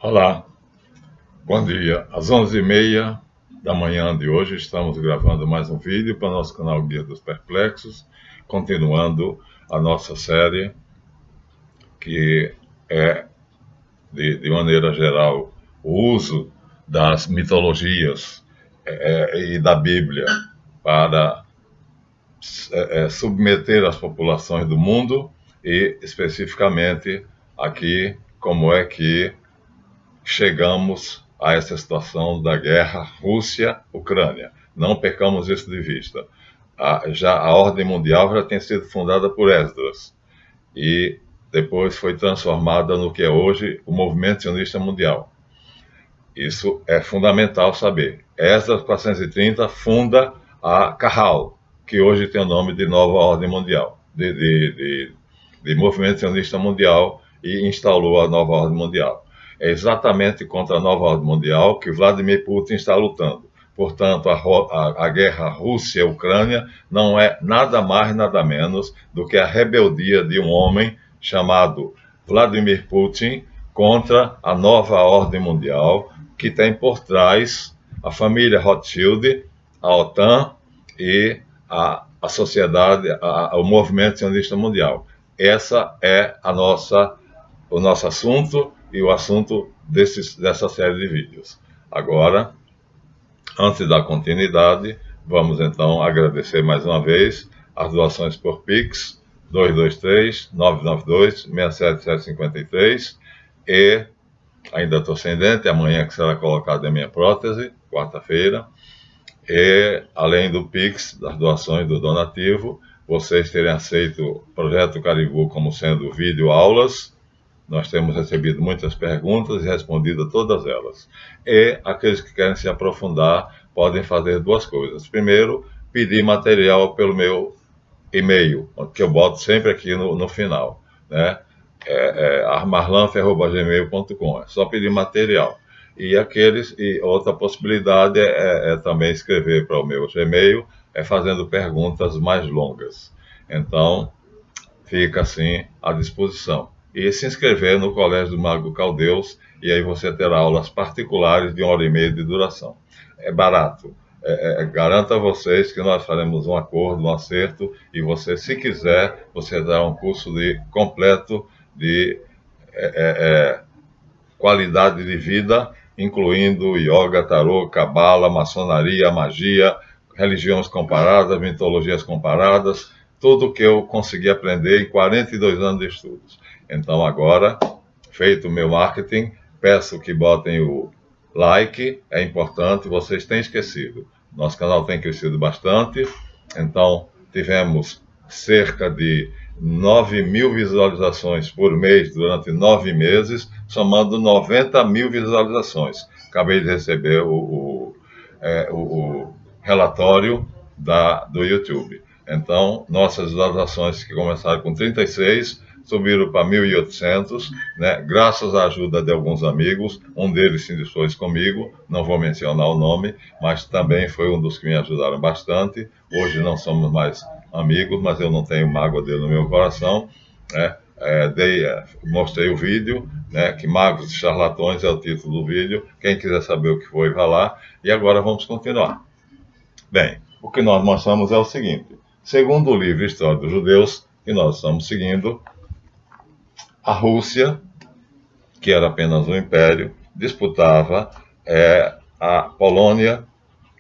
Olá, bom dia. Às 11h30 da manhã de hoje estamos gravando mais um vídeo para o nosso canal Guia dos Perplexos, continuando a nossa série que é, de maneira geral, o uso das mitologias e da Bíblia para submeter as populações do mundo e, especificamente, aqui, como é que chegamos a essa situação da guerra Rússia-Ucrânia. Não percamos isso de vista. A ordem mundial já tem sido fundada por Esdras e depois foi transformada no que é hoje o Movimento Sionista Mundial. Isso é fundamental saber. Esdras 430 funda a Kahal, que hoje tem o nome de Nova Ordem Mundial, de Movimento Sionista Mundial, e instalou a Nova Ordem Mundial. É exatamente contra a Nova Ordem Mundial que Vladimir Putin está lutando. Portanto, a guerra Rússia-Ucrânia não é nada mais, nada menos do que a rebeldia de um homem chamado Vladimir Putin contra a Nova Ordem Mundial, que tem por trás a família Rothschild, a OTAN e a sociedade, o Movimento Sionista Mundial. Essa é o nosso assunto e o assunto dessa série de vídeos. Agora, antes da continuidade, vamos então agradecer mais uma vez as doações por Pix 223-992-67753 e ainda estou sem dente, amanhã que será colocada a minha prótese, quarta-feira, e além do Pix, das doações do donativo, vocês terem aceito o Projeto Caribou como sendo vídeo-aulas. Nós temos recebido muitas perguntas e respondido a todas elas. E aqueles que querem se aprofundar podem fazer duas coisas. Primeiro, pedir material pelo meu e-mail, que eu boto sempre aqui no final, né? armarlanfe@gmail.com. É só pedir material. E outra possibilidade é também escrever para o meu Gmail, fazendo perguntas mais longas. Então, fica assim à disposição. E se inscrever no Colégio do Mago Caldeus, e aí você terá aulas particulares de 1h30 de duração. É barato. Garanto a vocês que nós faremos um acordo, um acerto, e você, se quiser, você terá um curso completo de qualidade de vida, incluindo yoga, tarô, cabala, maçonaria, magia, religiões comparadas, mitologias comparadas, tudo o que eu consegui aprender em 42 anos de estudos. Então agora, feito o meu marketing, peço que botem o like, é importante, vocês têm esquecido. Nosso canal tem crescido bastante, então tivemos cerca de 9.000 visualizações por mês durante 9 meses, somando 90.000 visualizações. Acabei de receber o relatório do YouTube. Então, nossas visualizações que começaram com 36, subiram para 1.800, né? Graças à ajuda de alguns amigos, um deles se indispôs comigo, não vou mencionar o nome, mas também foi um dos que me ajudaram bastante. Hoje não somos mais amigos, mas eu não tenho mágoa dele no meu coração, né? Mostrei o vídeo, né, que Magos e Charlatões é o título do vídeo. Quem quiser saber o que foi, vá lá. E agora vamos continuar. Bem, o que nós mostramos é o seguinte: segundo o livro História dos Judeus, que nós estamos seguindo, a Rússia, que era apenas um império, disputava a Polônia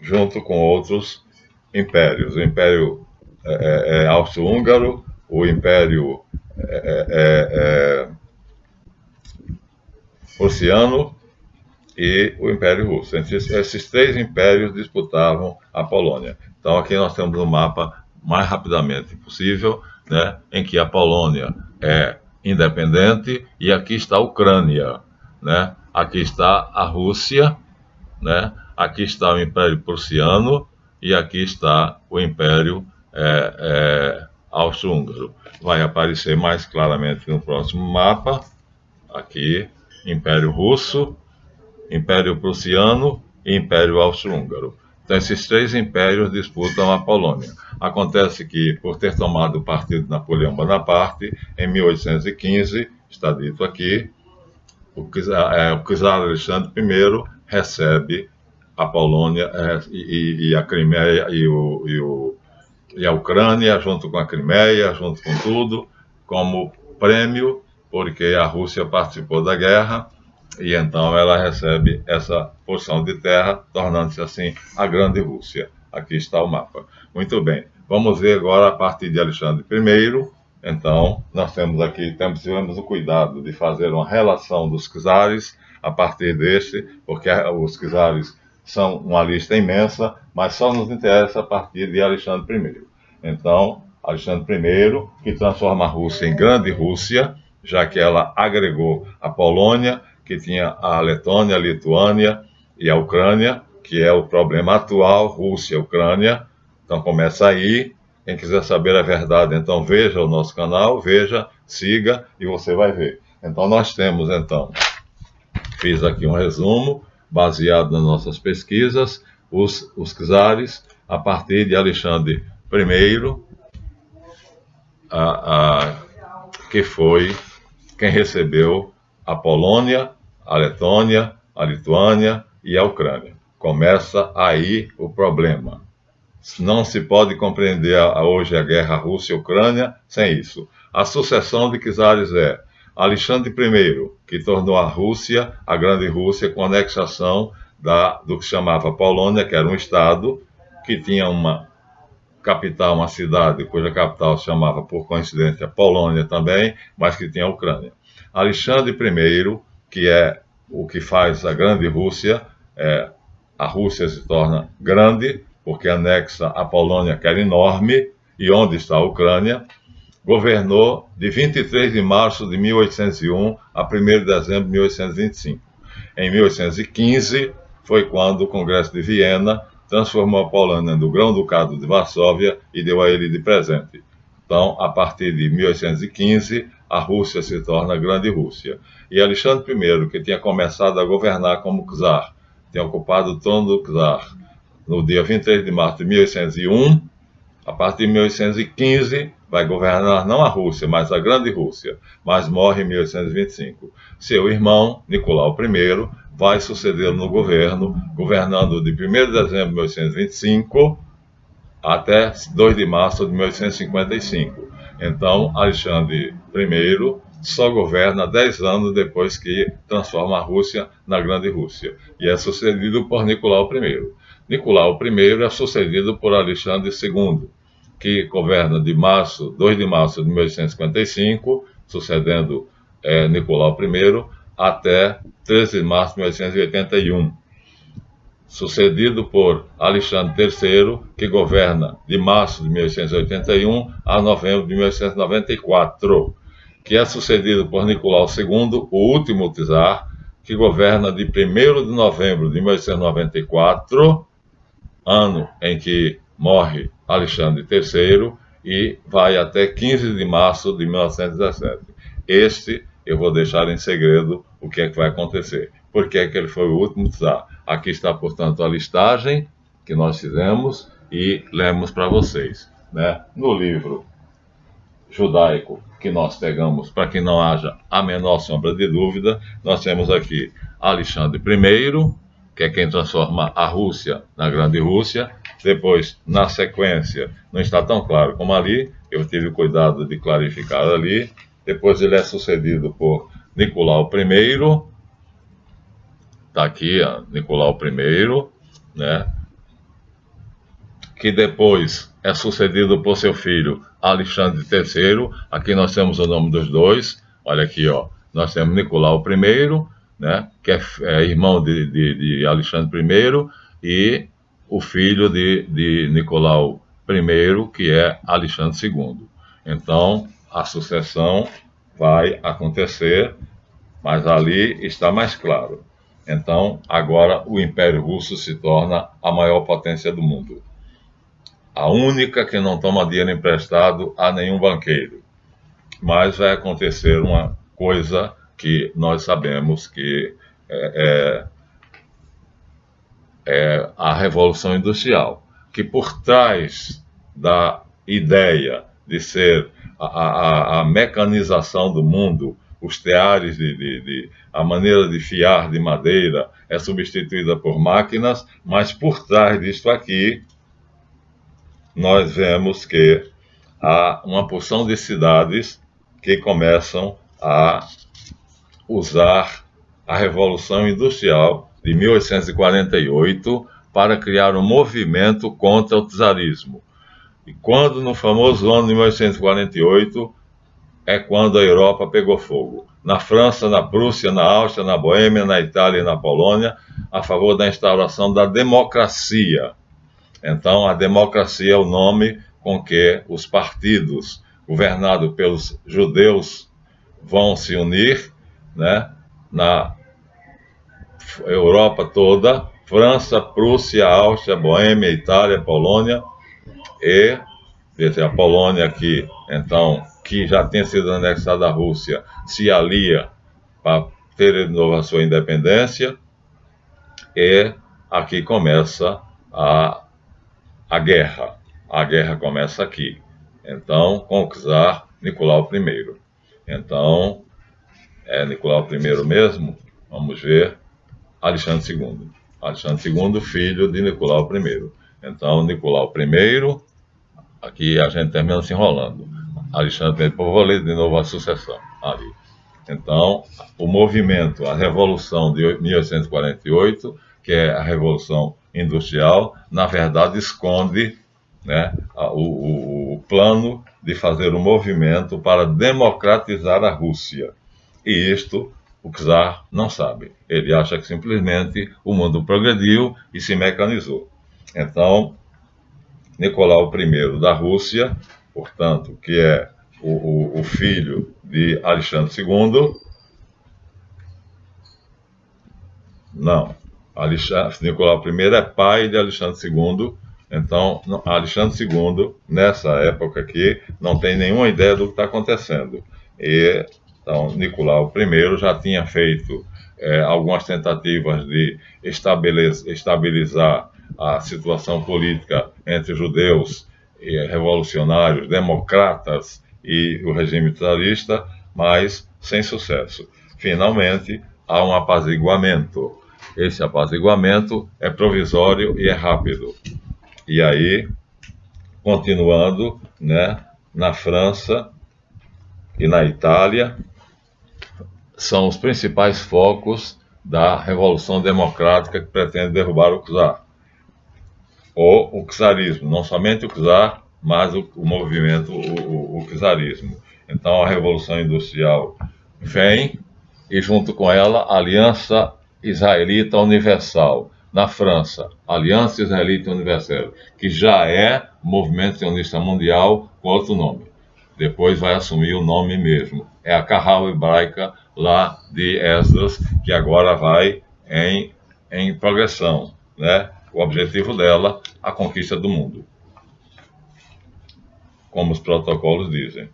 junto com outros impérios. O Império Austro-Húngaro, o Império Prussiano e o Império Russo. Esses três impérios disputavam a Polônia. Então aqui nós temos um mapa mais rapidamente possível, né, em que a Polônia é independente e aqui está a Ucrânia, né? Aqui está a Rússia, né? Aqui está o Império Prussiano e aqui está o Império Austro-Húngaro. Vai aparecer mais claramente no próximo mapa. Aqui, Império Russo, Império Prussiano e Império Austro-Húngaro. Então, esses três impérios disputam a Polônia. Acontece que, por ter tomado o partido de Napoleão Bonaparte, em 1815, está dito aqui, o czar Alexandre I recebe a Polônia e a Crimeia e a Ucrânia, junto com a Crimeia, junto com tudo, como prêmio, porque a Rússia participou da guerra, e então ela recebe essa porção de terra, tornando-se assim a Grande Rússia. Aqui está o mapa. Muito bem, vamos ver agora a partir de Alexandre I. Então, nós tivemos o cuidado de fazer uma relação dos czares a partir deste, porque os czares são uma lista imensa, mas só nos interessa a partir de Alexandre I. Então, Alexandre I, que transforma a Rússia em Grande Rússia, já que ela agregou a Polônia, que tinha a Letônia, a Lituânia e a Ucrânia, que é o problema atual, Rússia-Ucrânia. Então, começa aí. Quem quiser saber a verdade, então veja o nosso canal, veja, siga e você vai ver. Então, nós temos, fiz aqui um resumo, baseado nas nossas pesquisas, os czares, a partir de Alexandre I, que foi quem recebeu a Polônia, a Letônia, a Lituânia e a Ucrânia. Começa aí o problema. Não se pode compreender hoje a guerra Rússia-Ucrânia sem isso. A sucessão de czares é Alexandre I, que tornou a Rússia, a Grande Rússia, com a anexação do que se chamava Polônia, que era um estado, que tinha uma capital, uma cidade, cuja capital se chamava, por coincidência, Polônia também, mas que tinha a Ucrânia. Alexandre I, que é o que faz a Grande Rússia, a Rússia se torna grande, porque anexa a Polônia, que era enorme, e onde está a Ucrânia, governou de 23 de março de 1801 a 1º de dezembro de 1825. Em 1815, foi quando o Congresso de Viena transformou a Polônia no Grão-Ducado de Varsóvia e deu a ele de presente. Então, a partir de 1815, a Rússia se torna a Grande Rússia. E Alexandre I, que tinha começado a governar como czar, tinha ocupado o trono do czar no dia 23 de março de 1801, a partir de 1815, vai governar não a Rússia, mas a Grande Rússia, mas morre em 1825. Seu irmão, Nicolau I, vai sucedê-lo no governo, governando de 1º de dezembro de 1825 até 2 de março de 1855. Então, Alexandre I só governa 10 anos depois que transforma a Rússia na Grande Rússia, e é sucedido por Nicolau I. Nicolau I é sucedido por Alexandre II, que governa de 2 de março de 1855, sucedendo Nicolau I, até 13 de março de 1881, sucedido por Alexandre III, que governa de março de 1881 a novembro de 1894, que é sucedido por Nicolau II, o último czar, que governa de 1º de novembro de 1894, ano em que morre Alexandre III, e vai até 15 de março de 1917. Este eu vou deixar em segredo o que é que vai acontecer. Por que é que ele foi o último czar? Aqui está, portanto, a listagem que nós fizemos e lemos para vocês, No livro judaico que nós pegamos, para que não haja a menor sombra de dúvida, nós temos aqui Alexandre I, que é quem transforma a Rússia na Grande Rússia. Depois, na sequência, não está tão claro como ali, eu tive cuidado de clarificar ali. Depois ele é sucedido por Nicolau I, está aqui, Nicolau I, que depois é sucedido por seu filho Alexandre III. Aqui nós temos o nome dos dois, olha aqui, nós temos Nicolau I, que é irmão de Alexandre I, e o filho de Nicolau I, que é Alexandre II. Então, a sucessão vai acontecer, mas ali está mais claro. Então, agora o Império Russo se torna a maior potência do mundo. A única que não toma dinheiro emprestado a nenhum banqueiro. Mas vai acontecer uma coisa que nós sabemos que é a Revolução Industrial, que por trás da ideia de ser a mecanização do mundo, os teares, a maneira de fiar de madeira é substituída por máquinas, mas por trás disto aqui, nós vemos que há uma porção de cidades que começam a usar a Revolução Industrial de 1848 para criar um movimento contra o czarismo. E quando, no famoso ano de 1848, é quando a Europa pegou fogo. Na França, na Prússia, na Áustria, na Boêmia, na Itália e na Polônia, a favor da instauração da democracia. Então, a democracia é o nome com que os partidos governados pelos judeus vão se unir, né, na Europa toda, França, Prússia, Áustria, Boêmia, Itália, Polônia, e a Polônia aqui, então, que já tinha sido anexada à Rússia, se alia para ter de novo a sua independência, e aqui começa a guerra. A guerra começa aqui. Então, com o czar Nicolau I. Então, é Nicolau I mesmo? Vamos ver. Alexandre II. Alexandre II, filho de Nicolau I. Então, Nicolau I, aqui a gente termina se enrolando. Alexandre I, vou ler de novo a sucessão ali. Então, o movimento, a Revolução de 1848, que é a Revolução Industrial, na verdade esconde, né, o plano de fazer um movimento para democratizar a Rússia. E isto o czar não sabe. Ele acha que simplesmente o mundo progrediu e se mecanizou. Então, Nicolau I da Rússia, portanto, que é o filho de Alexandre II, não, Nicolau I é pai de Alexandre II, então Alexandre II, nessa época aqui, não tem nenhuma ideia do que está acontecendo. E então, Nicolau I já tinha feito algumas tentativas de estabilizar a situação política entre judeus e revolucionários, democratas e o regime czarista, mas sem sucesso. Finalmente, há um apaziguamento. Esse apaziguamento é provisório e é rápido. E aí, continuando, né, na França e na Itália, são os principais focos da Revolução Democrática que pretende derrubar o czar. Ou o czarismo, não somente o czar, mas o movimento, o czarismo. Então a Revolução Industrial vem e junto com ela a Aliança Israelita Universal. Na França, Aliança Israelita Universal, que já é Movimento Sionista Mundial com outro nome. Depois vai assumir o nome mesmo. É a Kahal Hebraica lá de Esdras, que agora vai em progressão, né? O objetivo dela, a conquista do mundo, como os protocolos dizem.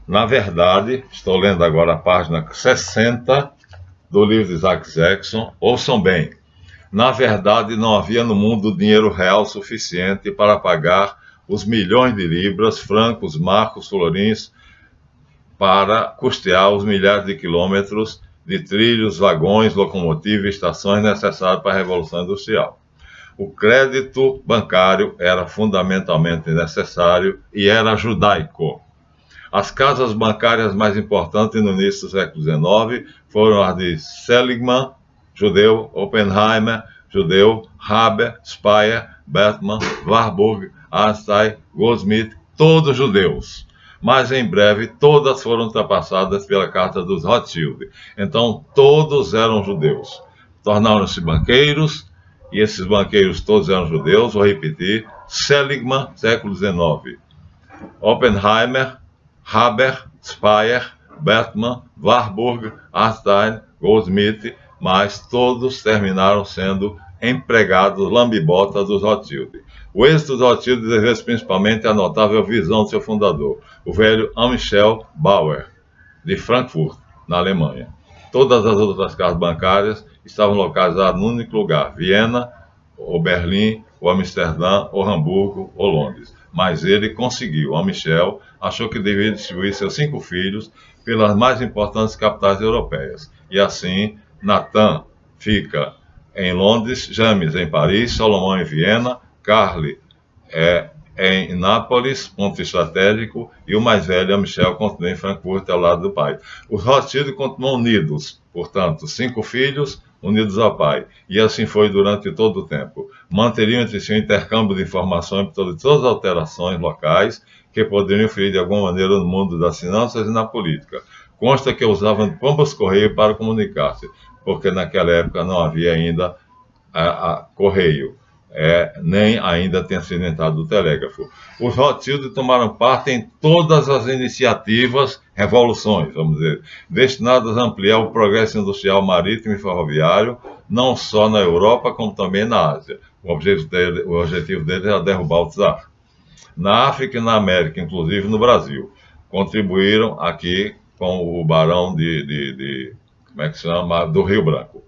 Na verdade, estou lendo agora a página 60 do livro de Isaac Jackson. Ouçam bem. Na verdade, não havia no mundo dinheiro real suficiente para pagar os milhões de libras, francos, marcos, florins, para custear os milhares de quilômetros de trilhos, vagões, locomotivas e estações necessários para a Revolução Industrial. O crédito bancário era fundamentalmente necessário e era judaico. As casas bancárias mais importantes no início do século XIX foram as de Seligman, judeu, Oppenheimer, judeu, Haber, Speyer, Bertman, Warburg, Einstein, Goldsmith, todos judeus. Mas em breve todas foram ultrapassadas pela carta dos Rothschild. Então todos eram judeus. Tornaram-se banqueiros, e esses banqueiros todos eram judeus. Vou repetir: Seligman, século XIX, Oppenheimer, Haber, Speyer, Bertman, Warburg, Einstein, Goldsmith, mas todos terminaram sendo empregados lambibotas dos Rothschild. O êxito dos Rothschild deveu-se principalmente à notável visão do seu fundador, o velho Amschel Bauer, de Frankfurt, na Alemanha. Todas as outras casas bancárias estavam localizadas num único lugar: Viena, ou Berlim, ou Amsterdã, ou Hamburgo, ou Londres. mas ele conseguiu. A Michel achou que deveria distribuir seus 5 filhos pelas mais importantes capitais europeias. E assim, Nathan fica em Londres, James em Paris, Salomão em Viena, Carly em Nápoles, ponto estratégico, e o mais velho, a Michel, continua em Frankfurt, ao lado do pai. Os Rothschild continuam unidos, portanto, 5 filhos unidos ao pai. E assim foi durante todo o tempo. Manteriam entre si um intercâmbio de informações sobre todas as alterações locais que poderiam ferir de alguma maneira no mundo das finanças e na política. Consta que usavam pombas correio para comunicar-se, porque naquela época não havia ainda correio. Nem ainda tinha sido inventado o telégrafo. Os Rothschild tomaram parte em todas as iniciativas, revoluções, vamos dizer, destinadas a ampliar o progresso industrial marítimo e ferroviário, não só na Europa, como também na Ásia. O objetivo dele era derrubar o czar. Na África e na América, inclusive no Brasil. Contribuíram aqui com o barão como é que se chama? Do Rio Branco.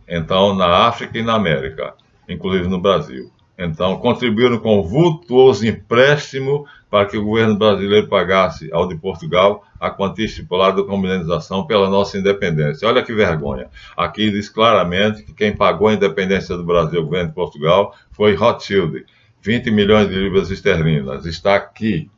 Então, na África e na América, inclusive no Brasil. Então, contribuíram com vultuoso empréstimo para que o governo brasileiro pagasse ao de Portugal a quantia estipulada como indenização pela nossa independência. Olha que vergonha. Aqui diz claramente que quem pagou a independência do Brasil, o governo de Portugal, foi Rothschild. 20 milhões de libras esterlinas. Está aqui.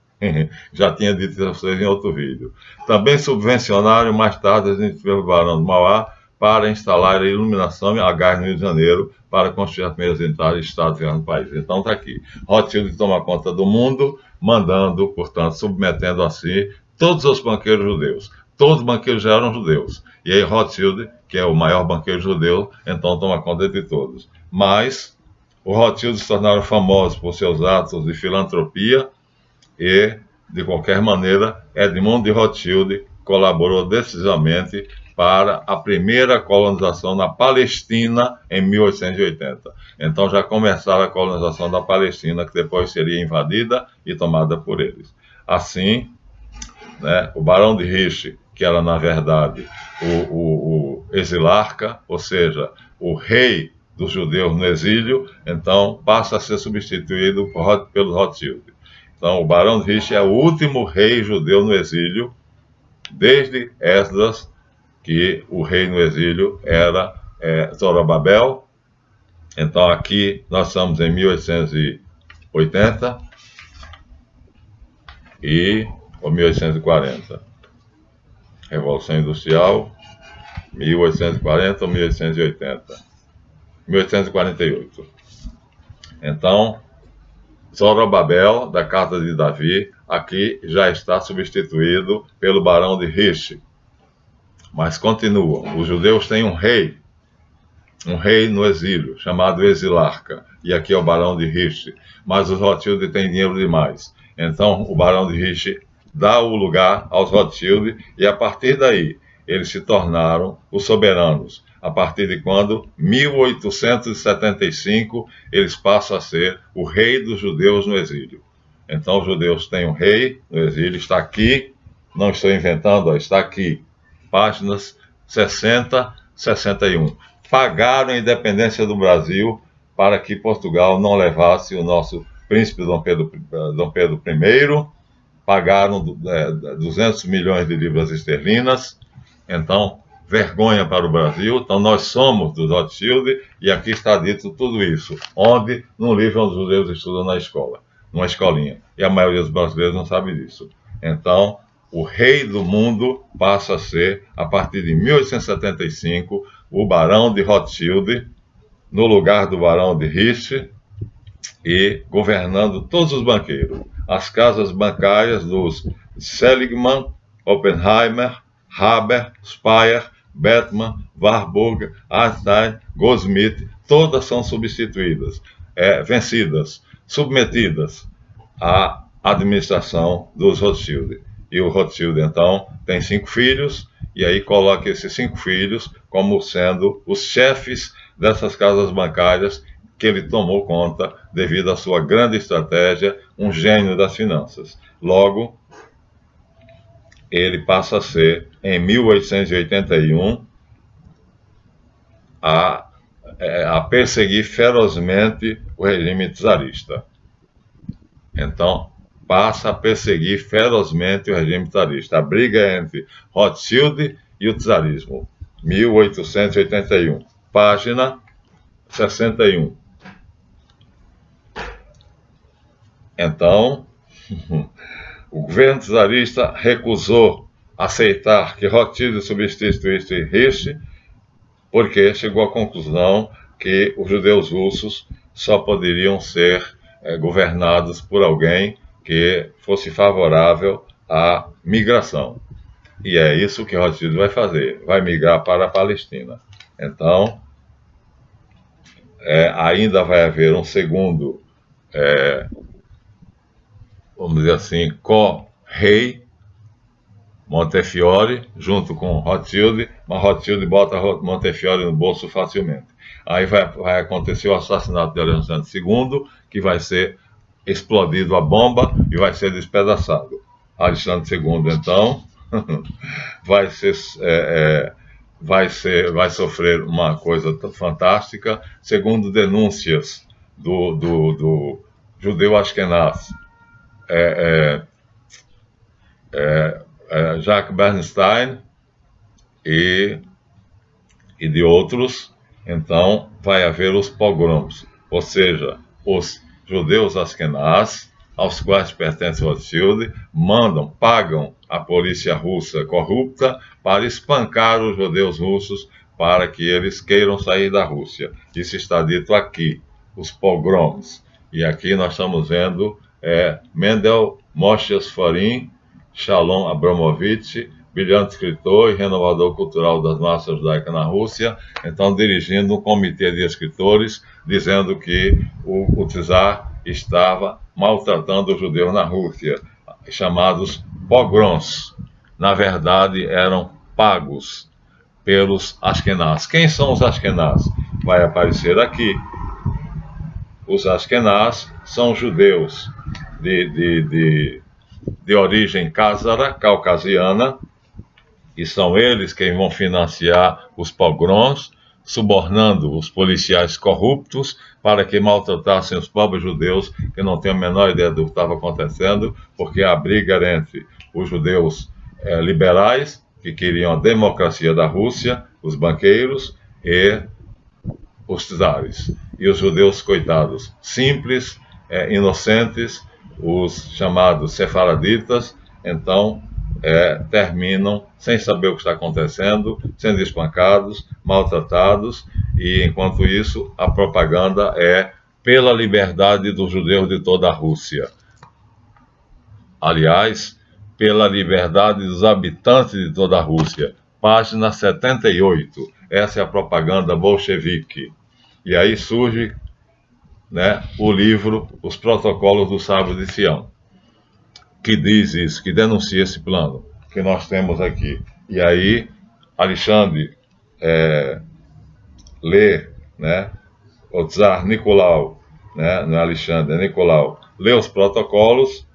Já tinha dito a vocês em outro vídeo. Também subvencionaram mais tarde as iniciativas do Barão do Mauá para instalar a iluminação a gás no Rio de Janeiro, para construir as primeiras entradas de Estado no país. Então está aqui. Rothschild toma conta do mundo, mandando, portanto, submetendo assim todos os banqueiros judeus. Todos os banqueiros já eram judeus. E aí Rothschild, que é o maior banqueiro judeu, então toma conta de todos. Mas os Rothschild se tornaram famosos por seus atos de filantropia e, de qualquer maneira, Edmond de Rothschild colaborou decisivamente para a primeira colonização na Palestina em 1880. Então já começaram a colonização da Palestina, que depois seria invadida e tomada por eles. Assim, o Barão de Riche, que era na verdade o exilarca, ou seja, o rei dos judeus no exílio, então passa a ser substituído pelo Rothschild. Então o Barão de Riche é o último rei judeu no exílio, desde Esdras, que o rei no exílio era Zorobabel. Então aqui nós estamos em 1880 ou 1840. Revolução Industrial, 1840 ou 1880. 1848. Então, Zorobabel, da casa de Davi, aqui já está substituído pelo Barão de Riche. Mas continuam. Os judeus têm um rei no exílio, chamado exilarca, e aqui é o Barão de Riche. Mas os Rothschild têm dinheiro demais. Então o Barão de Riche dá o lugar aos Rothschild, e a partir daí eles se tornaram os soberanos. A partir de quando? 1875, eles passam a ser o rei dos judeus no exílio. Então os judeus têm um rei no exílio, está aqui, não estou inventando, está aqui. Páginas 60, 61. Pagaram a independência do Brasil para que Portugal não levasse o nosso príncipe Dom Pedro I. Pagaram 200 milhões de libras esterlinas. Então, vergonha para o Brasil. Então, nós somos dos Rothschild, e aqui está dito tudo isso. Onde? Num livro onde os judeus estudam na escola, numa escolinha. E a maioria dos brasileiros não sabe disso. Então, o rei do mundo passa a ser, a partir de 1875, o Barão de Rothschild, no lugar do Barão de Riche, e governando todos os banqueiros. As casas bancárias dos Seligman, Oppenheimer, Haber, Speyer, Bettman, Warburg, Einstein, Goldsmith, todas são substituídas, vencidas, submetidas à administração dos Rothschild. E o Rothschild, então, tem 5 filhos, e aí coloca esses 5 filhos como sendo os chefes dessas casas bancárias que ele tomou conta devido à sua grande estratégia, um gênio das finanças. Logo, ele passa a ser, em 1881, a perseguir ferozmente o regime czarista. Então, passa a perseguir ferozmente o regime czarista. A briga é entre Rothschild e o czarismo. 1881, página 61. Então, o governo czarista recusou aceitar que Rothschild substituísse Reich, porque chegou à conclusão que os judeus russos só poderiam ser governados por alguém que fosse favorável à migração. E é isso que Rothschild vai fazer, vai migrar para a Palestina. Então, ainda vai haver um segundo, vamos dizer assim, co-rei, Montefiore, junto com Rothschild, mas Rothschild bota Montefiore no bolso facilmente. Aí vai acontecer o assassinato de Alexandre II, que vai ser explodido a bomba e vai ser despedaçado. Alexandre II, então, vai sofrer uma coisa fantástica, segundo denúncias do judeu Ashkenaz, Jacques Bernstein e de outros. Então vai haver os pogroms, ou seja, os judeus Ashkenaz, aos quais pertence Rothschild, pagam a polícia russa corrupta para espancar os judeus russos para que eles queiram sair da Rússia. Isso está dito aqui, os pogroms. E aqui nós estamos vendo Mendel Moshe Sforim, Shalom Abramovich, brilhante escritor e renovador cultural das massas judaicas na Rússia, então dirigindo um comitê de escritores, dizendo que o czar estava maltratando os judeus na Rússia, chamados pogroms. Na verdade, eram pagos pelos Ashkenaz. Quem são os Ashkenaz? Vai aparecer aqui. Os Ashkenaz são judeus de origem kházara, caucasiana, e são eles quem vão financiar os pogroms, subornando os policiais corruptos para que maltratassem os pobres judeus que não têm a menor ideia do que estava acontecendo, porque a briga era entre os judeus liberais, que queriam a democracia da Rússia, os banqueiros, e os czares. E os judeus, coitados, simples, inocentes, os chamados sefaraditas, então terminam sem saber o que está acontecendo, sendo espancados, maltratados, e enquanto isso a propaganda é pela liberdade dos judeus de toda a Rússia. Aliás, pela liberdade dos habitantes de toda a Rússia. Página 78. Essa é a propaganda bolchevique. E aí surge o livro Os Protocolos do Sábio de Sião, que diz isso, que denuncia esse plano que nós temos aqui. E aí Alexandre lê, o czar Nicolau, não é Alexandre, é Nicolau, lê os protocolos,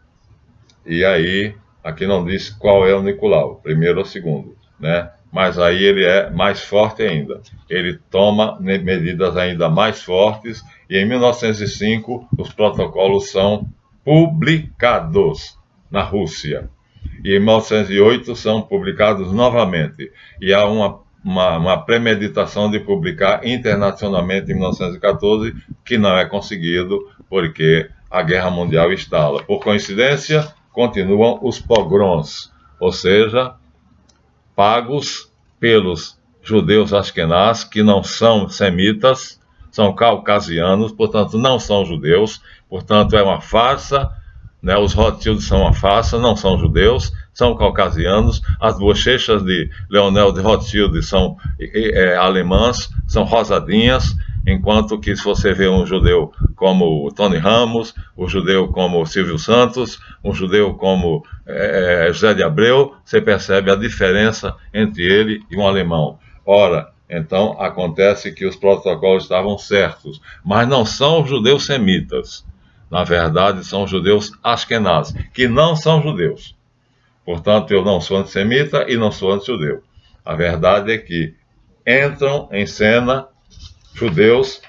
e aí, aqui não diz qual é o Nicolau, primeiro ou segundo, mas aí ele é mais forte ainda. Ele toma medidas ainda mais fortes, e em 1905 os protocolos são publicados na Rússia. E em 1908 são publicados novamente. E há uma premeditação de publicar internacionalmente em 1914, que não é conseguido, porque a Guerra Mundial instala. Por coincidência, continuam os pogroms, ou seja, pagos pelos judeus Ashkenaz, que não são semitas, são caucasianos, portanto não são judeus, portanto é uma farsa, os Rothschild são uma farsa, não são judeus, são caucasianos, as bochechas de Leonel de Rothschild são alemãs, são rosadinhas, enquanto que se você vê um judeu como Tony Ramos, um judeu como Silvio Santos, um judeu como José de Abreu, você percebe a diferença entre ele e um alemão. Ora, então acontece que os protocolos estavam certos, mas não são judeus semitas. Na verdade, são judeus Ashkenaz, que não são judeus. Portanto, eu não sou antissemita e não sou antijudeu. A verdade é que entram em cena judeus,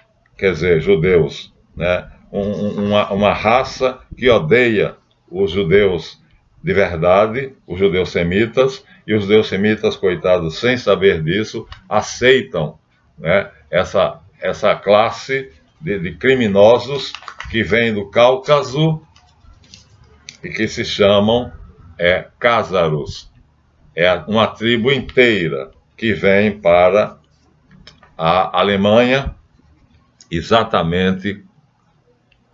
uma raça que odeia os judeus de verdade, os judeus semitas, e os judeus semitas, coitados, sem saber disso, aceitam, né, essa classe de criminosos que vem do Cáucaso e que se chamam cázaros. É uma tribo inteira que vem para a Alemanha, exatamente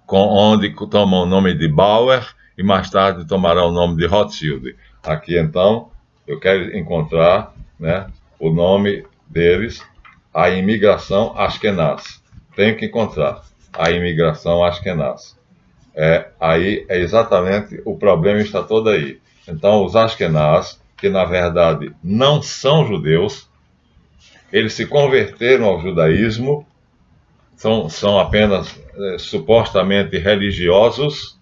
onde toma o nome de Bauer e mais tarde tomará o nome de Rothschild. Aqui, então, eu quero encontrar, né, o nome deles, a imigração Ashkenaz. Tenho que encontrar a imigração Ashkenaz. Aí é exatamente, o problema está todo aí. Então, os Ashkenaz, que na verdade não são judeus, eles se converteram ao judaísmo, são apenas supostamente religiosos,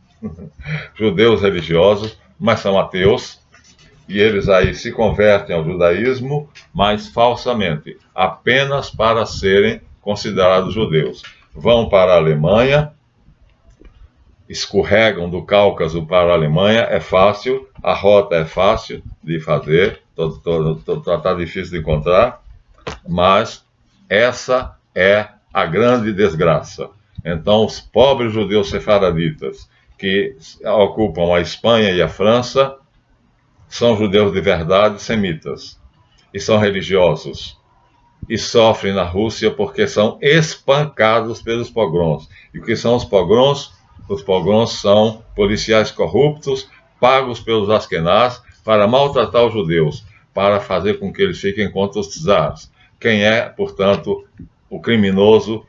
judeus religiosos, mas são ateus, e eles aí se convertem ao judaísmo, mas falsamente, apenas para serem considerados judeus. Vão para a Alemanha, escorregam do Cáucaso para a Alemanha, é fácil, a rota é fácil de fazer, está difícil de encontrar, mas essa é a grande desgraça. Então, os pobres judeus sefaraditas que ocupam a Espanha e a França são judeus de verdade, semitas, e são religiosos, e sofrem na Rússia porque são espancados pelos pogroms. E o que são os pogroms? Os pogroms são policiais corruptos, pagos pelos Ashkenaz para maltratar os judeus, para fazer com que eles fiquem contra os czares. Quem é, portanto, o criminoso,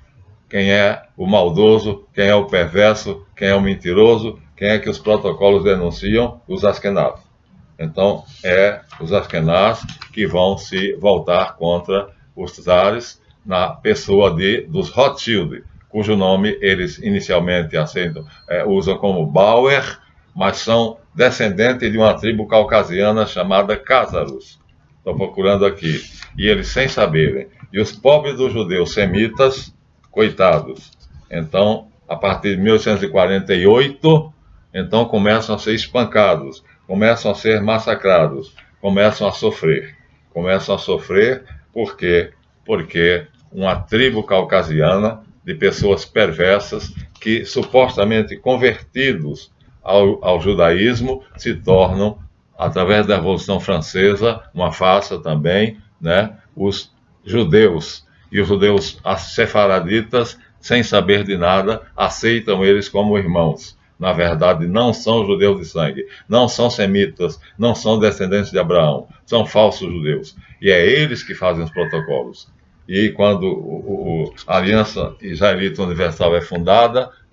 quem é o maldoso, quem é o perverso, quem é o mentiroso, quem é que os protocolos denunciam? Os Ashkenaz. Então, os Ashkenaz que vão se voltar contra os czares na pessoa dos Rothschild, cujo nome eles inicialmente usam como Bauer, mas são descendentes de uma tribo caucasiana chamada Cázaros. Estou procurando aqui. E eles sem saberem. E os pobres dos judeus semitas, coitados. Então, a partir de 1848, então começam a ser espancados, começam a ser massacrados, começam a sofrer. Começam a sofrer porque uma tribo caucasiana de pessoas perversas que supostamente convertidos ao judaísmo se tornam, através da Revolução Francesa, uma farsa também, né, os judeus. E os judeus sefaraditas, sem saber de nada, aceitam eles como irmãos. Na verdade, não são judeus de sangue, não são semitas, não são descendentes de Abraão, são falsos judeus. E é eles que fazem os protocolos. E quando a Aliança Israelita Universal é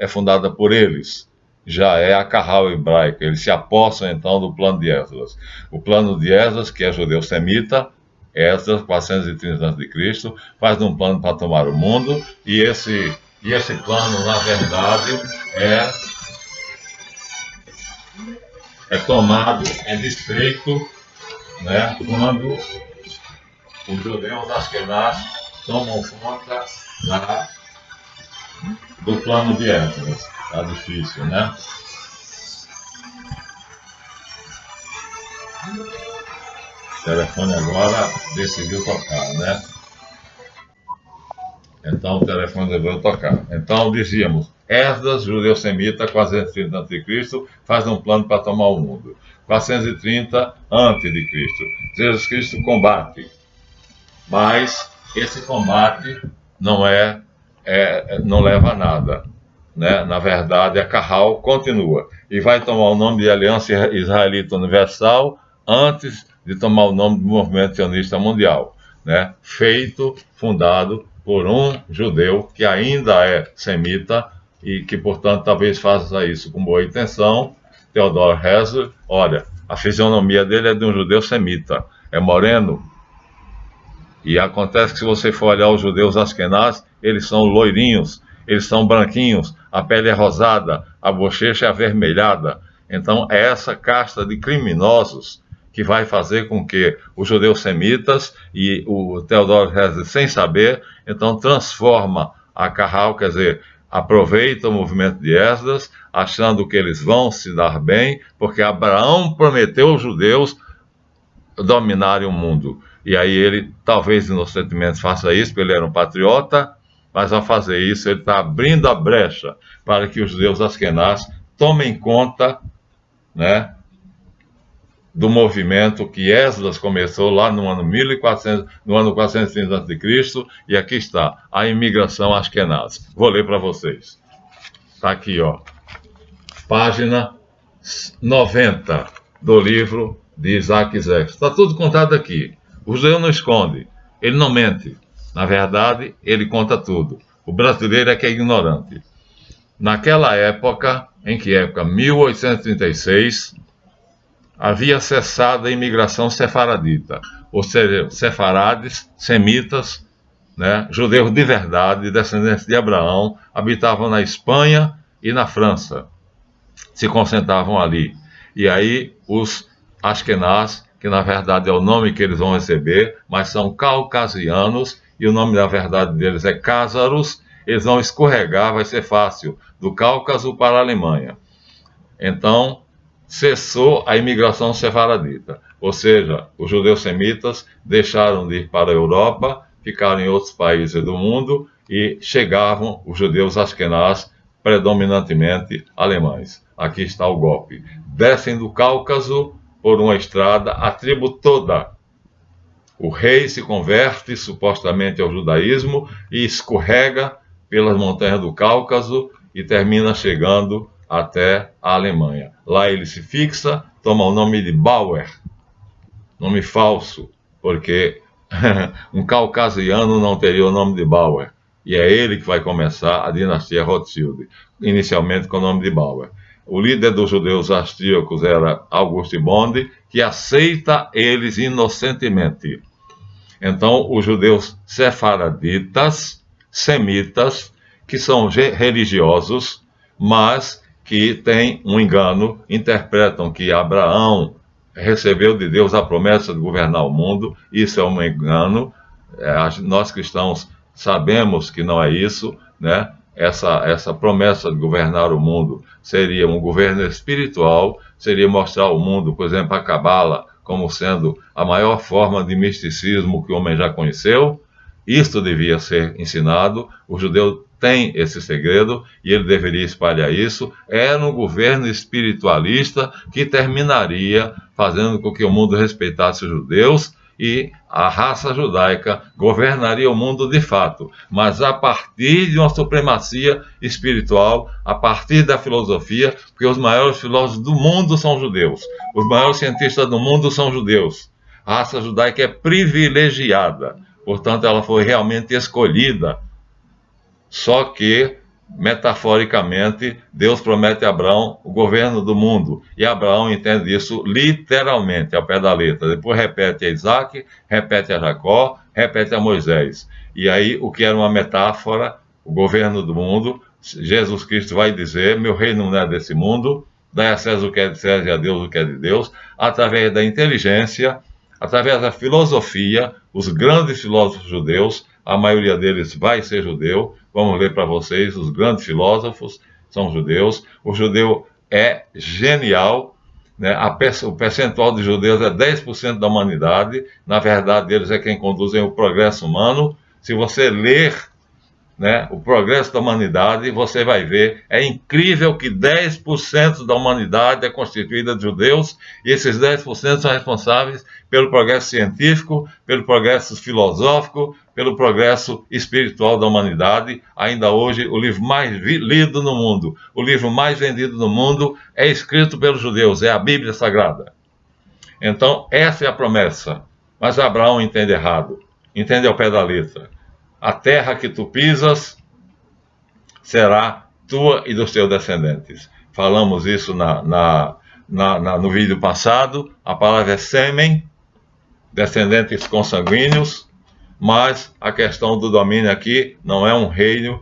fundada por eles. Já é a Kahal hebraica. Eles se apossam, então, do plano de Esdras. O plano de Esdras, que é judeu-semita, Esdras, 430 a.C., faz um plano para tomar o mundo, e esse plano, na verdade, é tomado, é desfeito, né, quando os judeus Ashkenaz tomam conta do plano de Esdras. Está difícil, né? O telefone agora decidiu tocar, né? Então o telefone decidiu tocar. Então dizíamos, Esdras, judeu-semita, 430 a.C., faz um plano para tomar o mundo. 430 a.C., Jesus Cristo combate. Mas esse combate não leva a nada. Né? Na verdade, a Kahal continua e vai tomar o nome de Aliança Israelita Universal antes de tomar o nome do Movimento Sionista Mundial, né? Fundado por um judeu que ainda é semita e que, portanto, talvez faça isso com boa intenção, Theodor Herzl. Olha, a fisionomia dele é de um judeu semita, é moreno, e acontece que se você for olhar os judeus Ashkenaz, eles são loirinhos, eles são branquinhos, a pele é rosada, a bochecha é avermelhada. Então é essa casta de criminosos que vai fazer com que os judeus semitas e o Theodor Herzl, sem saber, então transforma a Kahal, quer dizer, aproveita o movimento de Esdras, achando que eles vão se dar bem, porque Abraão prometeu aos judeus dominarem o mundo. E aí ele, talvez inocentemente, faça isso, porque ele era um patriota, mas ao fazer isso ele está abrindo a brecha para que os judeus askenaz tomem conta, né, do movimento que Esdras começou lá no ano 1400, no ano 430 a.C., e aqui está, a imigração askenaz. Vou ler para vocês. Está aqui, ó, página 90 do livro de Isaac Zech. Está tudo contado aqui. O judeu não esconde, ele não mente. Na verdade, ele conta tudo. O brasileiro é que é ignorante. Naquela época, em que época? 1836, havia cessado a imigração sefaradita, ou seja, sefarades, semitas, né, judeus de verdade, descendentes de Abraão, habitavam na Espanha e na França, se concentravam ali. E aí os askenaz, que na verdade é o nome que eles vão receber, mas são caucasianos, e o nome da verdade deles é cázaros, eles vão escorregar, vai ser fácil, do Cáucaso para a Alemanha. Então, cessou a imigração sefaradita, ou seja, os judeus semitas deixaram de ir para a Europa, ficaram em outros países do mundo e chegavam os judeus askenaz, predominantemente alemães. Aqui está o golpe. Descem do Cáucaso por uma estrada, a tribo toda. O rei se converte supostamente ao judaísmo e escorrega pelas montanhas do Cáucaso e termina chegando até a Alemanha. Lá ele se fixa, toma o nome de Bauer, nome falso, porque um caucasiano não teria o nome de Bauer. E é ele que vai começar a dinastia Rothschild, inicialmente com o nome de Bauer. O líder dos judeus austríacos era Auguste Bonde, que aceita eles inocentemente. Então, os judeus sefaraditas, semitas, que são religiosos, mas que têm um engano, interpretam que Abraão recebeu de Deus a promessa de governar o mundo. Isso é um engano. Nós cristãos sabemos que não é isso, né? Essa promessa de governar o mundo seria um governo espiritual, seria mostrar ao mundo, por exemplo, a Cabala como sendo a maior forma de misticismo que o homem já conheceu. Isto devia ser ensinado. O judeu tem esse segredo e ele deveria espalhar isso. Era um governo espiritualista que terminaria fazendo com que o mundo respeitasse os judeus e a raça judaica governaria o mundo de fato, mas a partir de uma supremacia espiritual, a partir da filosofia, porque os maiores filósofos do mundo são judeus, os maiores cientistas do mundo são judeus. A raça judaica é privilegiada, portanto ela foi realmente escolhida. Só que, metaforicamente, Deus promete a Abraão o governo do mundo. E Abraão entende isso literalmente, ao pé da letra. Depois repete a Isaac, repete a Jacó, repete a Moisés. E aí, o que era uma metáfora, o governo do mundo, Jesus Cristo vai dizer: meu reino não é desse mundo, dai a César o que é de César e a Deus o que é de Deus, através da inteligência, através da filosofia. Os grandes filósofos judeus, a maioria deles vai ser judeu. Vamos ler para vocês, os grandes filósofos são judeus. O judeu é genial, né? O percentual de judeus é 10% da humanidade. Na verdade, eles é quem conduzem o progresso humano. Se você ler, né, o progresso da humanidade, você vai ver, é incrível que 10% da humanidade é constituída de judeus, e esses 10% são responsáveis pelo progresso científico, pelo progresso filosófico, pelo progresso espiritual da humanidade. Ainda hoje, o livro mais lido no mundo, o livro mais vendido no mundo, é escrito pelos judeus, é a Bíblia Sagrada. Então, essa é a promessa. Mas Abraão entende errado, entende ao pé da letra. A terra que tu pisas será tua e dos teus descendentes. Falamos isso no vídeo passado. A palavra é sêmen, descendentes consanguíneos, mas a questão do domínio aqui não é um reino,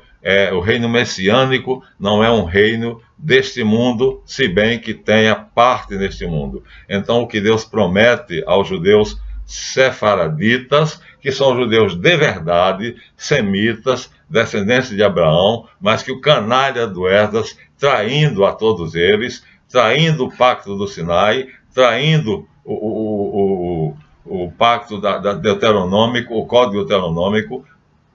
o reino messiânico não é um reino deste mundo, se bem que tenha parte neste mundo. Então, o que Deus promete aos judeus sefaraditas, que são judeus de verdade, semitas, descendentes de Abraão, mas que o canalha do Esdras, traindo a todos eles, traindo o pacto do Sinai, traindo o pacto deuteronômico, o código deuteronômico,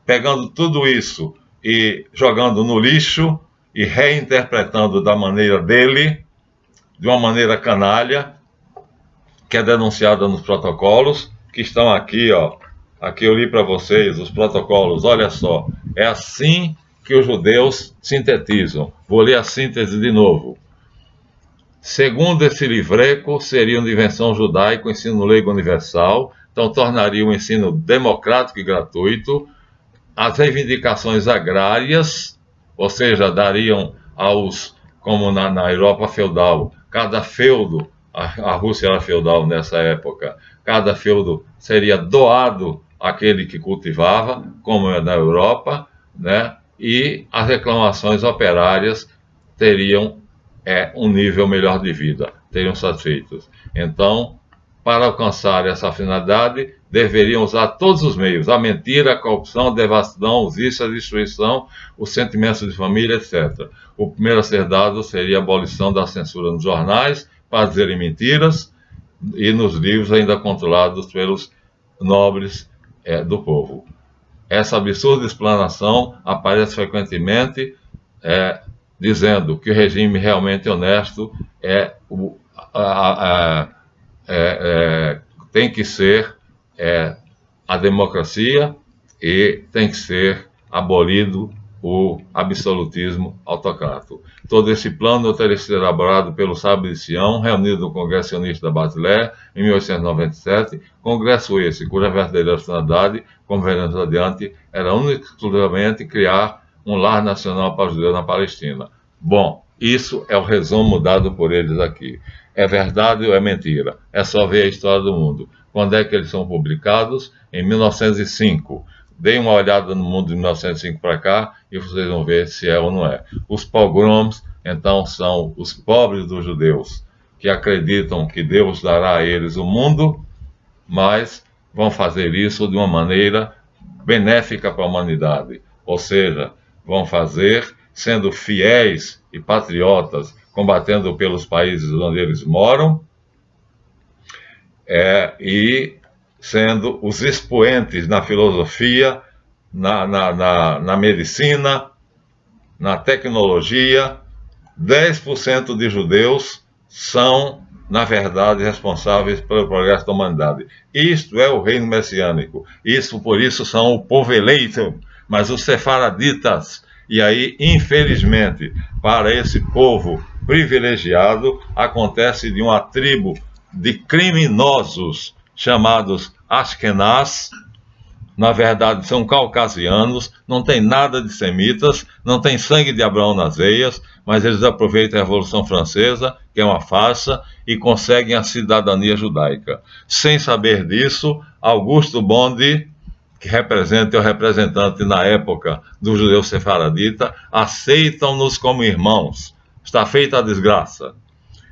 pegando tudo isso e jogando no lixo e reinterpretando da maneira dele, de uma maneira canalha, que é denunciada nos protocolos, que estão aqui, ó. Aqui eu li para vocês os protocolos, olha só. É assim que os judeus sintetizam. Vou ler a síntese de novo. Segundo esse livreco, seria uma invenção judaica, o ensino leigo universal, então tornaria o ensino democrático e gratuito, as reivindicações agrárias, ou seja, dariam aos, como na Europa feudal, cada feudo, a Rússia era feudal nessa época, cada feudo seria doado àquele que cultivava, como é na Europa, né? E as reclamações operárias teriam um nível melhor de vida, teriam satisfeitos. Então, para alcançar essa finalidade, deveriam usar todos os meios, a mentira, a corrupção, a devassidão, os vícios, a destruição, os sentimentos de família, etc. O primeiro a ser dado seria a abolição da censura nos jornais, para dizerem mentiras, e nos livros ainda controlados pelos nobres do povo. Essa absurda explanação aparece frequentemente dizendo que o regime realmente honesto tem que ser a democracia e tem que ser abolido o absolutismo autocrático. Todo esse plano teria sido elaborado pelo sábio de Sião, reunido no Congresso Sionista da Basileia, em 1897, congresso esse cuja verdadeira finalidade, como veremos adiante, era única e exclusivamente criar um lar nacional para os judeus na Palestina. Bom, isso é o resumo dado por eles aqui. É verdade ou é mentira? É só ver a história do mundo. Quando é que eles são publicados? Em 1905. Deem uma olhada no mundo de 1905 para cá e vocês vão ver se é ou não é. Os pogroms, então, são os pobres dos judeus, que acreditam que Deus dará a eles o mundo, mas vão fazer isso de uma maneira benéfica para a humanidade. Ou seja, vão fazer sendo fiéis e patriotas, combatendo pelos países onde eles moram, e sendo os expoentes na filosofia, na medicina, na tecnologia. 10% de judeus são, na verdade, responsáveis pelo progresso da humanidade. Isto é o reino messiânico. Por isso são o povo eleito, mas os sefaraditas. E aí, infelizmente, para esse povo privilegiado, acontece de uma tribo de criminosos chamados Ashkenaz. Na verdade, são caucasianos, não tem nada de semitas, não tem sangue de Abraão nas veias, mas eles aproveitam a Revolução Francesa, que é uma farsa, e conseguem a cidadania judaica. Sem saber disso, Augusto Bonde, que é o representante na época do judeu sefaradita, aceitam-nos como irmãos. Está feita a desgraça.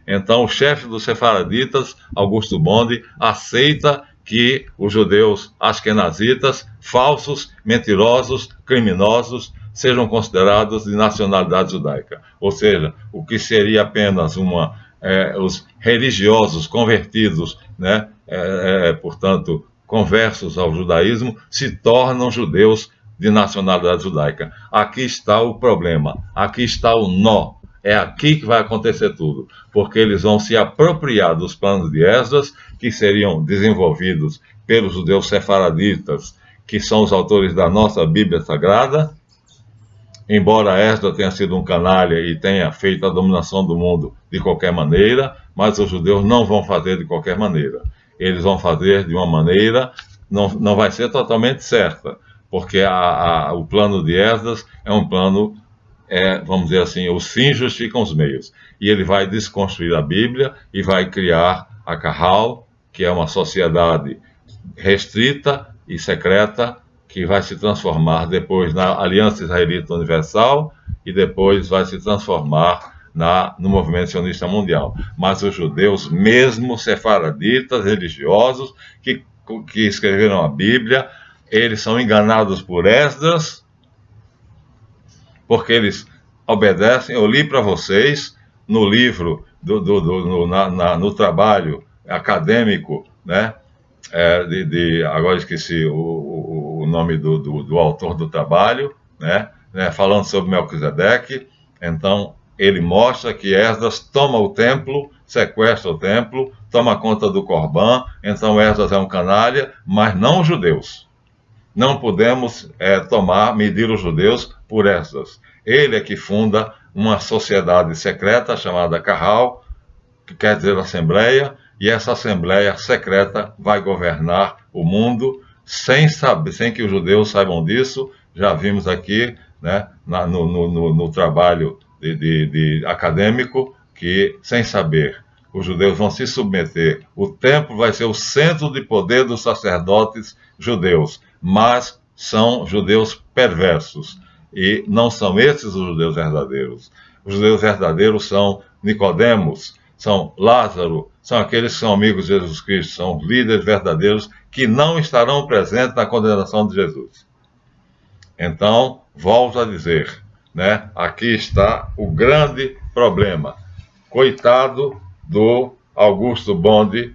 Então, o chefe dos sefaraditas, Augusto Bonde, aceita que os judeus ashkenazitas, falsos, mentirosos, criminosos, sejam considerados de nacionalidade judaica. Ou seja, o que seria apenas os religiosos convertidos, né, portanto, conversos ao judaísmo, se tornam judeus de nacionalidade judaica. Aqui está o problema, aqui está o nó. É aqui que vai acontecer tudo, porque eles vão se apropriar dos planos de Esdras, que seriam desenvolvidos pelos judeus sefaraditas, que são os autores da nossa Bíblia Sagrada. Embora Esdras tenha sido um canalha e tenha feito a dominação do mundo de qualquer maneira, mas os judeus não vão fazer de qualquer maneira. Eles vão fazer de uma maneira, não vai ser totalmente certa, porque o plano de Esdras é um plano, vamos dizer assim, os fins justificam os meios. E ele vai desconstruir a Bíblia e vai criar a Kahal, que é uma sociedade restrita e secreta, que vai se transformar depois na Aliança Israelita Universal e depois vai se transformar no movimento sionista mundial. Mas os judeus, mesmo sefaraditas, religiosos, que que escreveram a Bíblia, eles são enganados por Esdras, porque eles obedecem. Eu li para vocês no livro, no trabalho acadêmico, né? Agora esqueci o nome do autor do trabalho, né? Falando sobre Melquisedeque. Então, ele mostra que Esdras toma o templo, sequestra o templo, toma conta do Corbã. Então, Esdras é um canalha, mas não os judeus. Não podemos medir os judeus por Esdras. Ele é que funda uma sociedade secreta chamada Kahal, que quer dizer Assembleia, e essa Assembleia secreta vai governar o mundo sem que os judeus saibam disso. Já vimos aqui, né, no trabalho acadêmico, que sem saber os judeus vão se submeter. O templo vai ser o centro de poder dos sacerdotes judeus, mas são judeus perversos. E não são esses os judeus verdadeiros. Os judeus verdadeiros são Nicodemos, são Lázaro, são aqueles que são amigos de Jesus Cristo, são os líderes verdadeiros que não estarão presentes na condenação de Jesus. Então, volto a dizer, né, aqui está o grande problema. Coitado do Augusto Bonde,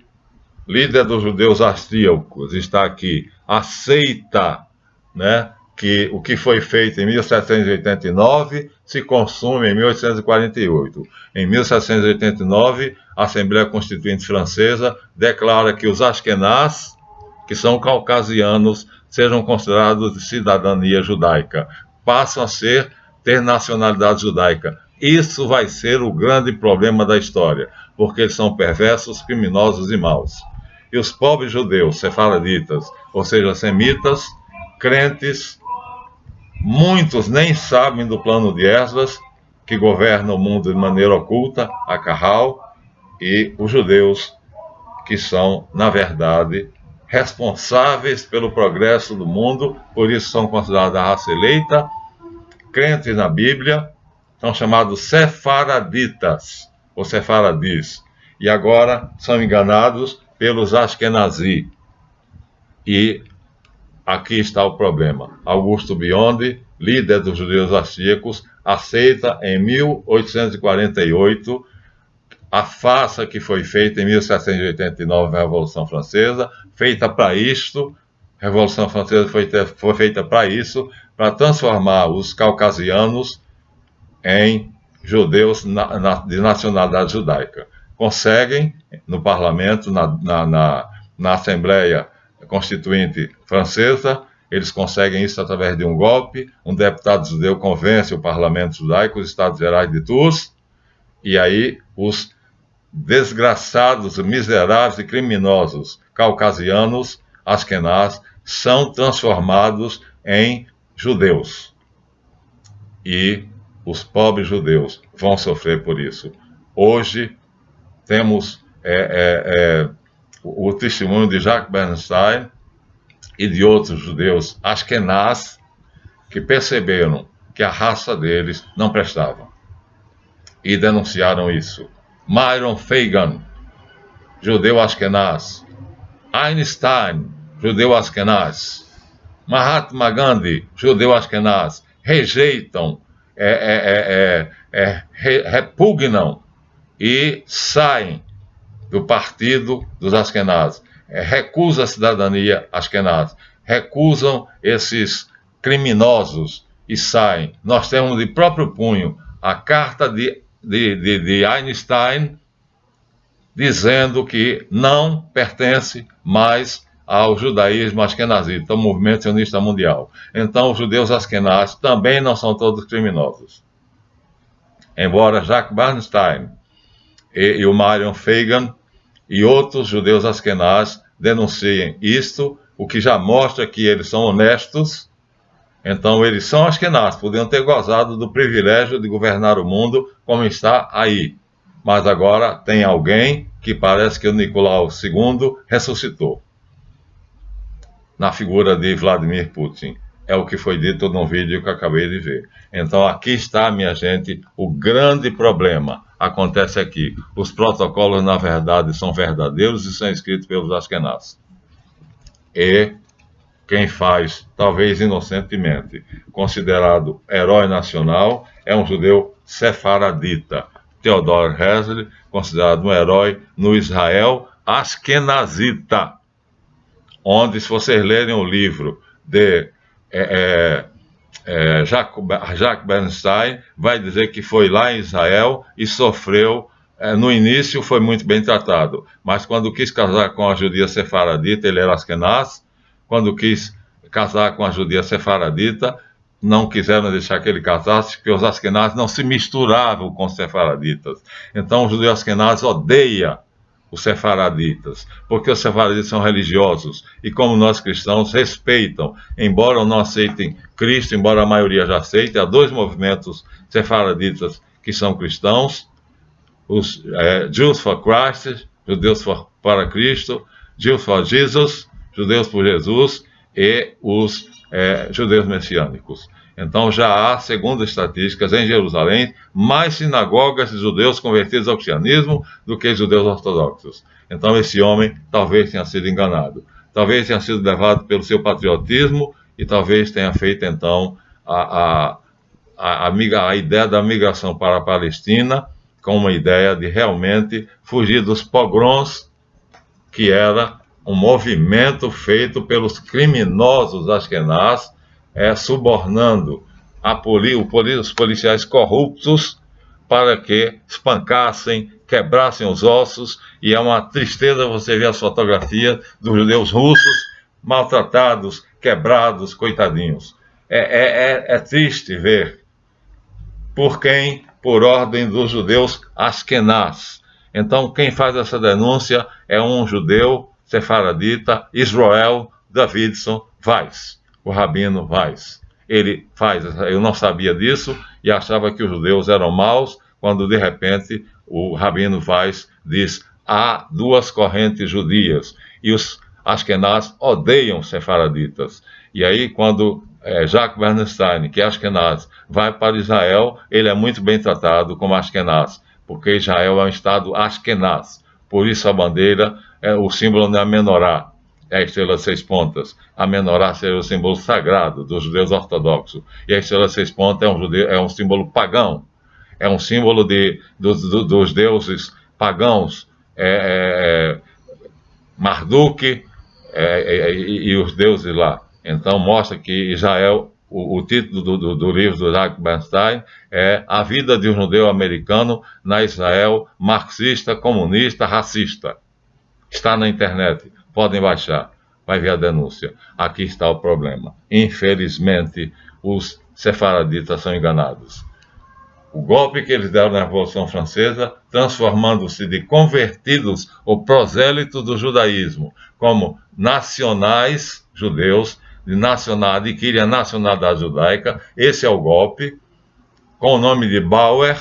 líder dos judeus austríacos, está aqui, aceita, né, que o que foi feito em 1789 se consume em 1848. Em 1789, a Assembleia Constituinte Francesa declara que os Ashkenaz, que são caucasianos, sejam considerados de cidadania judaica, passam a ter nacionalidade judaica. Isso vai ser o grande problema da história, porque eles são perversos, criminosos e maus. E os pobres judeus, sefaraditas, ou seja, semitas, crentes, muitos nem sabem do plano de Esdras, que governa o mundo de maneira oculta, a Kahal, e os judeus, que são, na verdade, responsáveis pelo progresso do mundo, por isso são considerados a raça eleita, crentes na Bíblia, são chamados sefaraditas, ou sefaradis, e agora são enganados pelos Ashkenazi. E aqui está o problema. Augusto Bionde, líder dos judeus austríacos, aceita em 1848 a farsa que foi feita em 1789 na Revolução Francesa, feita para isto. A Revolução Francesa foi feita para isso, para transformar os caucasianos em judeus de nacionalidade judaica. Conseguem, no parlamento, na Assembleia Constituinte Francesa, eles conseguem isso através de um golpe. Um deputado judeu convence o parlamento judaico, os Estados Gerais de Tours, e aí os desgraçados, miseráveis e criminosos caucasianos, Ashkenaz, são transformados em judeus. E os pobres judeus vão sofrer por isso. Hoje temos o testemunho de Jacques Bernstein e de outros judeus Ashkenaz que perceberam que a raça deles não prestava e denunciaram isso. Myron Fagan, judeu Ashkenaz. Einstein, judeu Ashkenaz. Mahatma Gandhi, judeu Ashkenaz, rejeitam, repugnam e saem do partido dos Ashkenaz. Recusam a cidadania Ashkenaz, recusam esses criminosos e saem. Nós temos de próprio punho a carta de Einstein dizendo que não pertence mais ao judaísmo ashkenazita, ao movimento sionista mundial. Então, os judeus ashkenazes também não são todos criminosos. Embora Jacques Bernstein e o Myron Fagan e outros judeus ashkenazes denunciem isto, o que já mostra que eles são honestos. Então, eles são ashkenazes, podiam ter gozado do privilégio de governar o mundo como está aí. Mas agora tem alguém que parece que o Nicolau II ressuscitou na figura de Vladimir Putin. É o que foi dito num vídeo que eu acabei de ver. Então, aqui está, minha gente, o grande problema. Acontece aqui. Os protocolos, na verdade, são verdadeiros e são escritos pelos Ashkenazes. E quem faz, talvez inocentemente, considerado herói nacional, é um judeu sefaradita. Theodor Herzl, considerado um herói no Israel askenazita, onde, se vocês lerem o livro de Jacques Bernstein, vai dizer que foi lá em Israel e sofreu. No início foi muito bem tratado, mas quando quis casar com a judia sefaradita, ele era askenaz. Quando quis casar com a judia sefaradita, não quiseram deixar que ele casasse, porque os askenazes não se misturavam com os sefaraditas. Então o judeu askenaz odeia os sefaraditas, porque os sefaraditas são religiosos e, como nós cristãos, respeitam, embora não aceitem Cristo, embora a maioria já aceite. Há dois movimentos sefaraditas que são cristãos: os Jews for Christ, judeus para Cristo, Jews for Jesus, judeus por Jesus, e os judeus messiânicos. Então já há, segundo estatísticas, em Jerusalém, mais sinagogas de judeus convertidos ao cristianismo do que judeus ortodoxos. Então esse homem talvez tenha sido enganado, talvez tenha sido levado pelo seu patriotismo e talvez tenha feito então a ideia da migração para a Palestina com uma ideia de realmente fugir dos pogroms, que era um movimento feito pelos criminosos askenaz, subornando os policiais corruptos para que espancassem, quebrassem os ossos. E é uma tristeza você ver as fotografias dos judeus russos maltratados, quebrados, coitadinhos. É triste ver por quem? Por ordem dos judeus askenaz. Então, quem faz essa denúncia é um judeu sefaradita, Israel Davidson Weiss, o rabino Weiss. Ele faz, eu não sabia disso e achava que os judeus eram maus, quando de repente o rabino Weiss diz: há duas correntes judias e os askenaz odeiam sefaraditas. E aí, quando Jacques Bernstein, que é askenaz, vai para Israel, ele é muito bem tratado como askenaz, porque Israel é um estado askenaz. Por isso a bandeira, o símbolo não é a menorá, é a estrela de 6 pontas. A menorá seria o símbolo sagrado dos judeus ortodoxos. E a estrela de 6 pontas é um símbolo pagão. É um símbolo dos deuses pagãos. Marduk e os deuses lá. Então mostra que Israel, o título do livro do Jacques Bernstein é A Vida de um Judeu Americano na Israel Marxista, Comunista, Racista. Está na internet, podem baixar, vai ver a denúncia. Aqui está o problema. Infelizmente, os sefaraditas são enganados. O golpe que eles deram na Revolução Francesa, transformando-se de convertidos ou prosélitos do judaísmo como nacionais judeus, adquirem a nacionalidade judaica. Esse é o golpe. Com o nome de Bauer,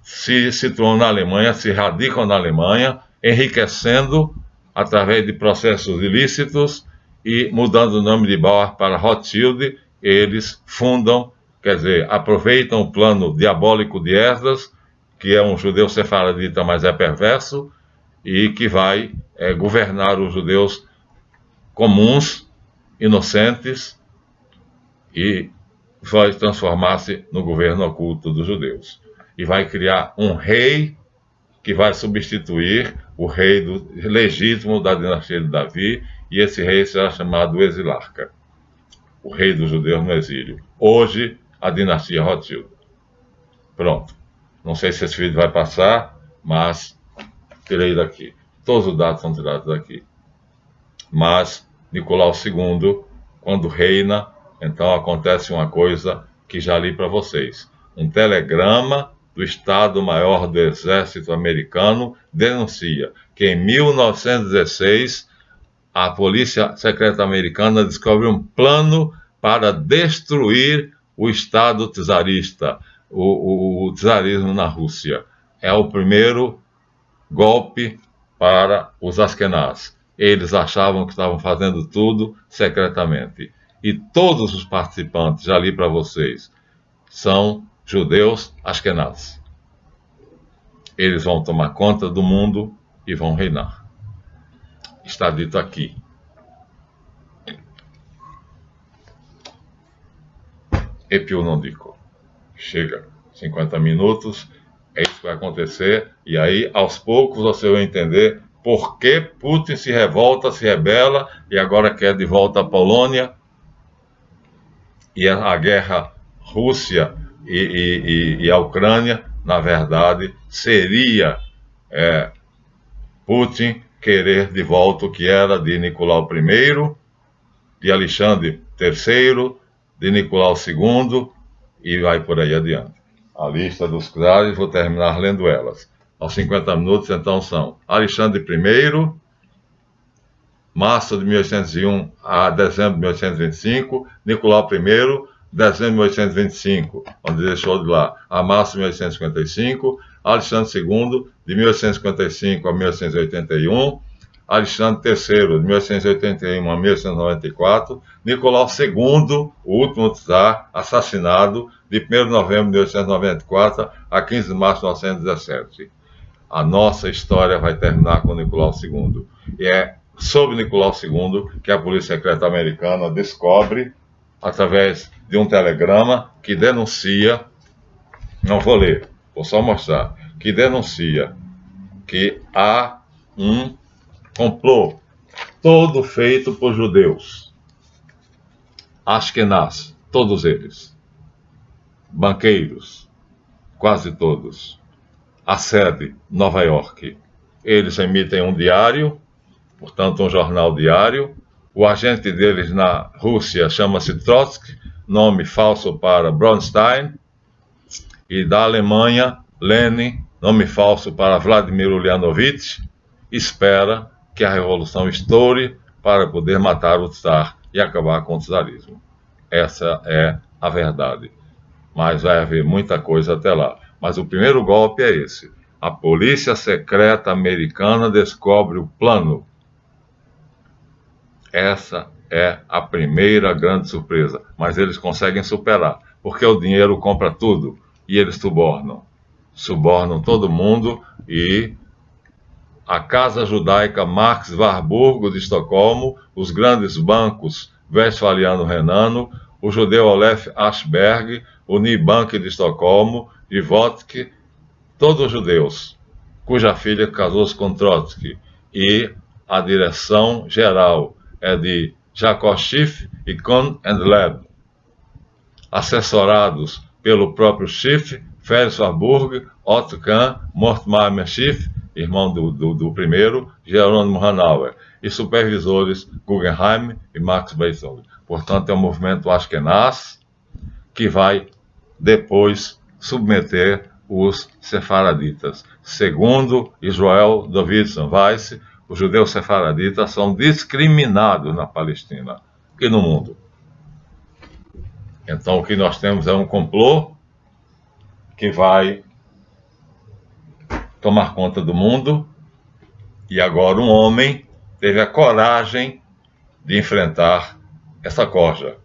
se situam na Alemanha, se radicam na Alemanha, enriquecendo através de processos ilícitos e mudando o nome de Bauer para Rothschild. Eles fundam, quer dizer, aproveitam o plano diabólico de Esdras, que é um judeu sefaradita, mas é perverso, e que vai governar os judeus comuns, inocentes, e vai transformar-se no governo oculto dos judeus. E vai criar um rei que vai substituir o rei legítimo da dinastia de Davi, e esse rei será chamado Exilarca, o rei dos judeus no exílio. Hoje, a dinastia Rothschild. Pronto. Não sei se esse vídeo vai passar, mas tirei daqui. Todos os dados são tirados daqui. Mas Nicolau II, quando reina, então acontece uma coisa que já li para vocês. Um telegrama do Estado-Maior do Exército Americano denuncia que em 1916 a Polícia Secreta Americana descobre um plano para destruir o Estado czarista, o czarismo na Rússia. É o primeiro golpe para os askenaz. Eles achavam que estavam fazendo tudo secretamente. E todos os participantes, já li para vocês, são judeus askenaz. Eles vão tomar conta do mundo e vão reinar. Está dito aqui. e più non dico. Chega, 50 minutos, é isso que vai acontecer, e aí, aos poucos, você vai entender por que Putin se revolta, se rebela, e agora quer de volta a Polônia, e a guerra Rússia e a Ucrânia, na verdade, seria Putin querer de volta o que era de Nicolau I, de Alexandre III, de Nicolau II, e vai por aí adiante. A lista dos czares, vou terminar lendo elas. Aos 50 minutos, então, são Alexandre I, março de 1801 a dezembro de 1825, Nicolau I, dezembro de 1825, onde deixou de lá, a março de 1855, Alexandre II, de 1855 a 1881, Alexandre III, de 1881 a 1894, Nicolau II, o último czar, assassinado de 1º de novembro de 1894 a 15 de março de 1917. A nossa história vai terminar com Nicolau II. E é sobre Nicolau II que a Polícia Secreta Americana descobre, através de um telegrama, que denuncia, não vou ler, vou só mostrar, que denuncia que há um complô todo feito por judeus, Ashkenaz, todos eles, banqueiros, quase todos, a sede, Nova York. Eles emitem um diário, portanto um jornal diário. O agente deles na Rússia chama-se Trotsky, nome falso para Bronstein, e da Alemanha, Lenin, nome falso para Vladimir Ulyanovich, espera que a revolução estoure para poder matar o czar e acabar com o czarismo. Essa é a verdade. Mas vai haver muita coisa até lá. Mas o primeiro golpe é esse. A polícia secreta americana descobre o plano. Essa é a primeira grande surpresa. Mas eles conseguem superar, porque o dinheiro compra tudo e eles subornam. Subornam todo mundo e a Casa Judaica Max Warburg de Estocolmo, os grandes bancos Westfaliano-Renano, o judeu Olef Ashberg, o Nibank de Estocolmo, de Vodk, todos judeus, cuja filha casou-se com Trotsky, e a direção geral é de Jacob Schiff e Kohn and Leb, assessorados pelo próprio Schiff, Felix Warburg, Otto Kahn, Mortimer Schiff, irmão do primeiro, Jerônimo Hanauer, e supervisores Guggenheim e Max Beethoven. Portanto, é um movimento Ashkenaz que vai depois submeter os sefaraditas. Segundo Israel Davidson Weiss, os judeus sefaraditas são discriminados na Palestina e no mundo. Então, o que nós temos é um complô que vai tomar conta do mundo, e agora um homem teve a coragem de enfrentar essa corja.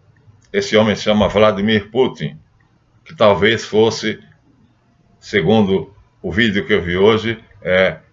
Esse homem se chama Vladimir Putin, que talvez fosse, segundo o vídeo que eu vi hoje,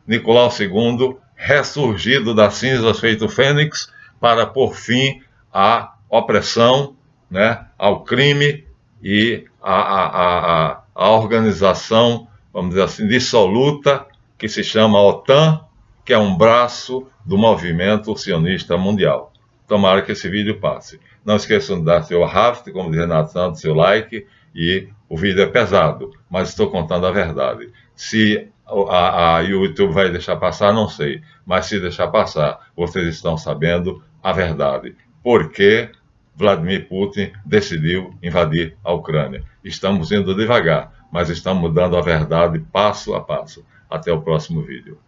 Nicolau II ressurgido das cinzas feito fênix para pôr fim à opressão, né, ao crime e à organização, vamos dizer assim, dissoluta, que se chama OTAN, que é um braço do movimento sionista mundial. Tomara que esse vídeo passe. Não esqueçam de dar seu arraste, como diz Renato Santos, seu like, e o vídeo é pesado, mas estou contando a verdade. Se a YouTube vai deixar passar, não sei, mas se deixar passar, vocês estão sabendo a verdade. Por que Vladimir Putin decidiu invadir a Ucrânia? Estamos indo devagar, mas estamos dando a verdade passo a passo. Até o próximo vídeo.